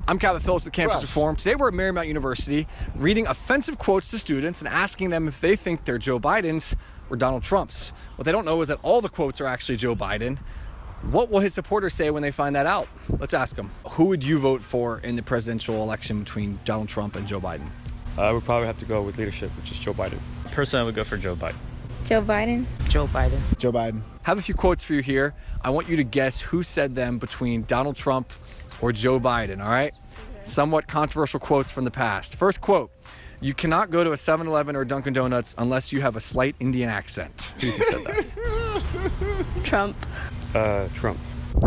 I'm Calvin Phillips with Campus Reform. Today we're at Marymount University reading offensive quotes to students and asking them if they think they're Joe Biden's or Donald Trump's. What they don't know is that all the quotes are actually Joe Biden. What will his supporters say when they find that out? Let's ask them. Who would you vote for in the presidential election between Donald Trump and Joe Biden? I would probably have to go with leadership, which is Joe Biden. Personally, I would go for Joe Biden. Joe Biden. Joe Biden. Joe Biden. I have a few quotes for you here. I want you to guess who said them between Donald Trump or Joe Biden, all right? Somewhat controversial quotes from the past. First quote, you cannot go to a 7-Eleven or Dunkin' Donuts unless you have a slight Indian accent. Who do you think said that? Trump. Trump.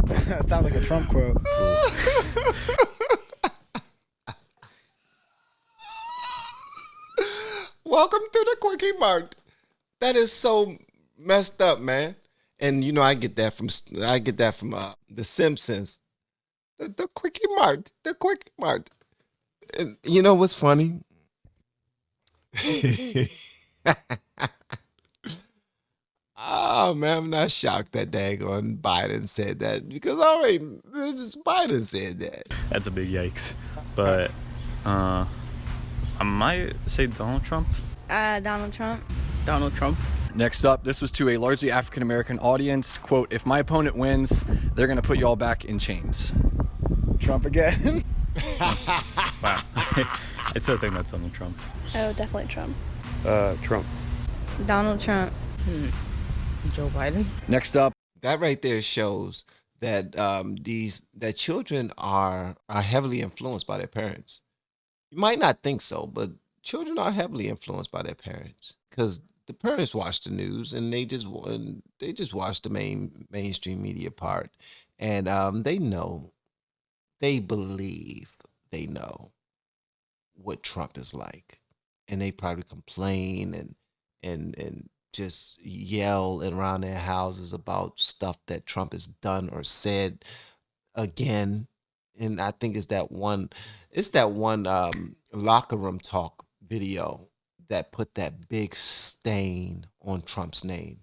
That sounds like a Trump quote. Welcome to the Quickie Mart. That is so messed up, man. And you know, I get that from The Simpsons. The Quickie Mart. The Quickie Mart. And you know what's funny? Oh man, I'm not shocked that daggone Biden said that, because Biden said that. That's a big yikes. But I might say Donald Trump. Donald Trump. Donald Trump. Next up, this was to a largely African-American audience. Quote, if my opponent wins, they're going to put you all back in chains. Trump again. Wow. I still think that's Donald Trump. Oh, definitely Trump. Trump. Donald Trump. Joe Biden. Next up, That right there shows that that children are heavily influenced by their parents. You might not think so, but children are heavily influenced by their parents, because the parents watch the news and they just watch the mainstream media part, and they believe they know what Trump is like, and they probably complain and just yell around their houses about stuff that Trump has done or said again. And I think it's that one locker room talk video that put that big stain on Trump's name.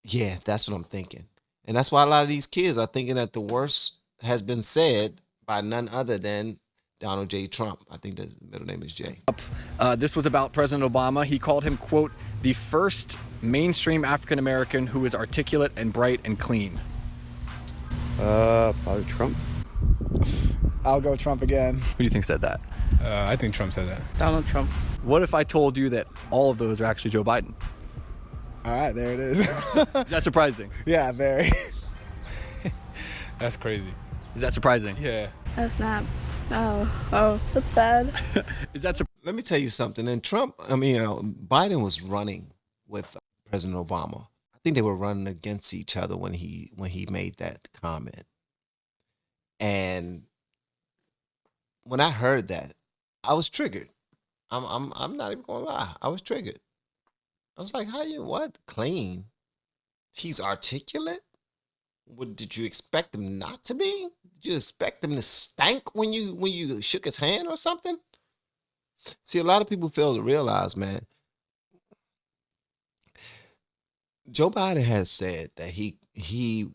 Yeah, that's what I'm thinking. And that's why a lot of these kids are thinking that the worst has been said by none other than Donald J. Trump. I think the middle name is Jay. this was about President Obama. He called him, quote, the first mainstream African-American who is articulate and bright and clean. Probably Trump. I'll go Trump again. Who do you think said that? I think Trump said that. Donald Trump. What if I told you that all of those are actually Joe Biden? All right, there it is. Is that surprising? Yeah, very. That's crazy. Is that surprising? Yeah. Oh, snap. Oh, that's bad. Is that Let me tell you something. And Biden was running with President Obama. I think they were running against each other when he made that comment. And when I heard that, I was triggered. I'm not even gonna lie. I was triggered. I was like, what? Clean? He's articulate? What, did you expect him not to be? Did you expect him to stank when you shook his hand or something? See, a lot of people fail to realize, man, Joe Biden has said that he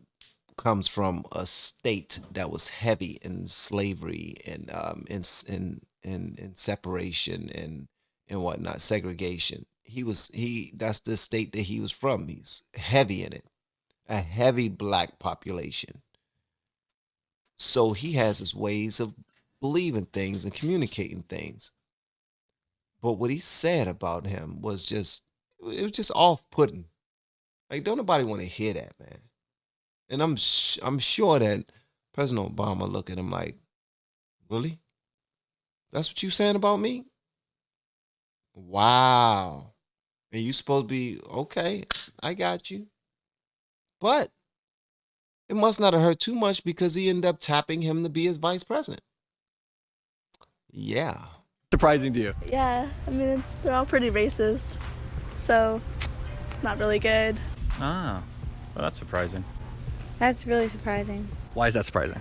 comes from a state that was heavy in slavery and in separation and whatnot, segregation. That's the state that he was from. He's heavy in it, a heavy black population. So he has his ways of believing things and communicating things. But what he said about him was just off-putting. Like, don't nobody want to hear that, man. And I'm sure that President Obama looked at him like, really? That's what you saying about me? Wow. And you supposed to be, okay, I got you. But it must not have hurt too much, because he ended up tapping him to be his vice president. Yeah. surprising to you? Yeah, I mean, they're all pretty racist, so it's not really good. Ah, well, that's surprising. That's really surprising. Why is that surprising?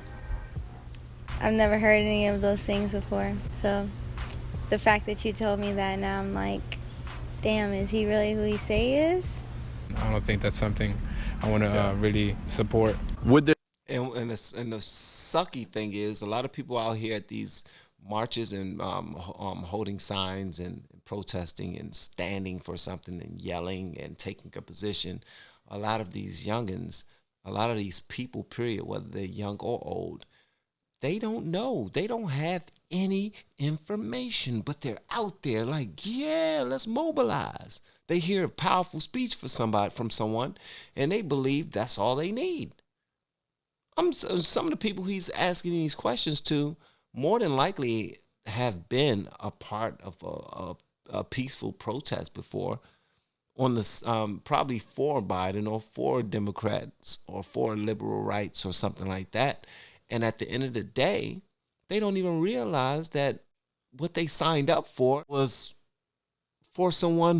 I've never heard any of those things before, so the fact that you told me that, now I'm like, damn, is he really who he say he is? I don't think that's something I want to really support. Would there And and the sucky thing is, a lot of people out here at these marches and holding signs and protesting and standing for something and yelling and taking a position. A lot of these youngins, a lot of these people, period, whether they're young or old, they don't know. They don't have any information, but they're out there like, yeah, let's mobilize. They hear a powerful speech from someone, and they believe that's all they need. Some of the people he's asking these questions to more than likely have been a part of a peaceful protest before, on this probably for Biden or for Democrats or for liberal rights or something like that. And at the end of the day, they don't even realize that what they signed up for was for someone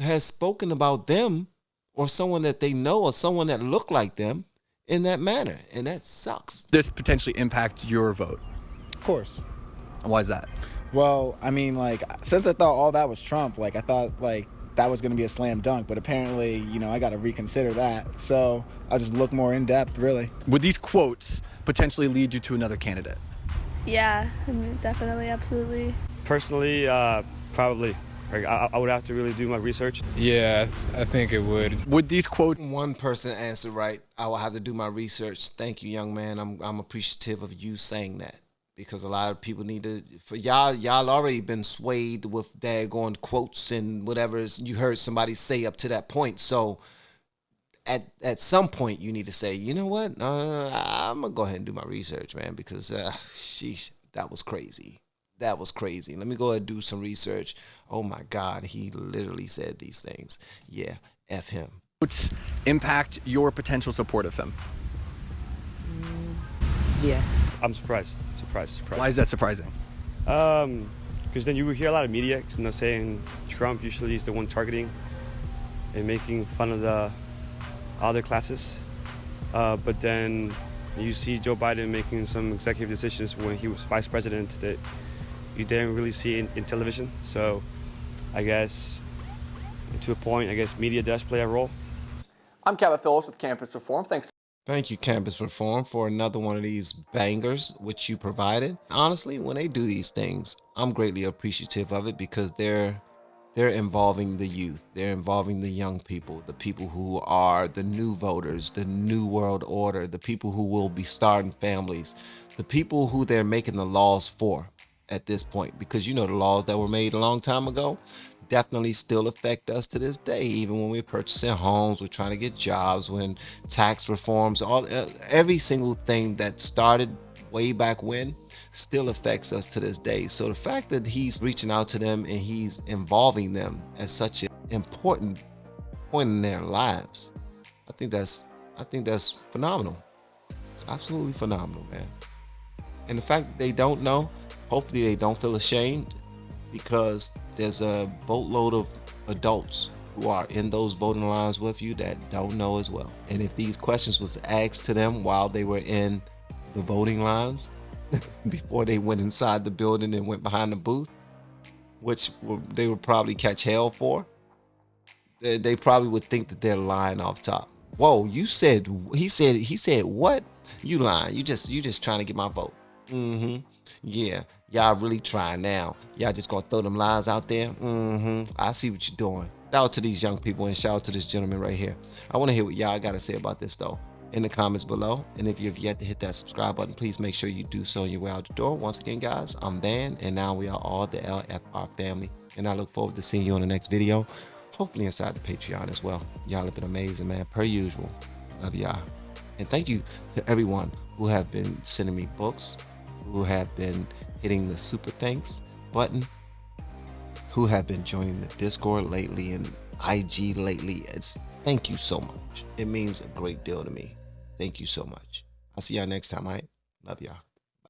has spoken about them, or someone that they know, or someone that looked like them in that manner. And that sucks. This potentially impact your vote. Of course. Why is that? Well, I mean, like, since I thought all that was Trump, like, I thought, like, that was going to be a slam dunk. But apparently, you know, I got to reconsider that. So I'll just look more in depth, really. Would these quotes potentially lead you to another candidate? Yeah, I mean, definitely, absolutely. Personally, probably. Like, I would have to really do my research. Yeah, I think it would. Would these quotes... One person answered right. I will have to do my research. Thank you, young man. I'm appreciative of you saying that, because a lot of people need to. For y'all already been swayed with daggone quotes and whatever you heard somebody say up to that point. So at some point you need to say, you know what? I'm gonna go ahead and do my research, man, because sheesh, that was crazy. That was crazy. Let me go ahead and do some research. Oh my God, he literally said these things. Yeah, F him. Quotes impact your potential support of him? Yes. I'm surprised. Why is that surprising? Because then you hear a lot of media, saying Trump usually is the one targeting and making fun of the other classes. But then you see Joe Biden making some executive decisions when he was vice president that you didn't really see in television. So I guess, to a point, I guess media does play a role. I'm Kevin Phillips with Campus Reform. Thank you, Campus Reform, for another one of these bangers which you provided. Honestly, when they do these things, I'm greatly appreciative of it, because they're involving the youth. They're involving the young people, the people who are the new voters, the new world order, the people who will be starting families, the people who they're making the laws for at this point. Because, you know, the laws that were made a long time ago definitely still affect us to this day. Even when we're purchasing homes, we're trying to get jobs, when tax reforms, every single thing that started way back when still affects us to this day. So the fact that he's reaching out to them and he's involving them at such an important point in their lives, I think that's phenomenal. It's absolutely phenomenal, man. And the fact that they don't know, hopefully they don't feel ashamed, because there's a boatload of adults who are in those voting lines with you that don't know as well. And if these questions was asked to them while they were in the voting lines, before they went inside the building and went behind the booth, which they would probably catch hell for, they probably would think that they're lying off top. Whoa, he said what? You lying. You just trying to get my vote. Yeah, y'all really trying now. Y'all just gonna throw them lies out there? I see what you're doing. Shout out to these young people, and shout out to this gentleman right here. I want to hear what y'all got to say about this, though, in the comments below. And if you've yet to hit that subscribe button, please make sure you do so on your way out the door. Once again, guys, I'm Van, and now we are all the LFR family. And I look forward to seeing you on the next video, hopefully inside the Patreon as well. Y'all have been amazing, man, per usual. Love y'all. And thank you to everyone who have been sending me books, who have been hitting the super thanks button, who have been joining the Discord lately and IG lately. Thank you so much. It means a great deal to me. Thank you so much. I'll see y'all next time, all right? Love y'all.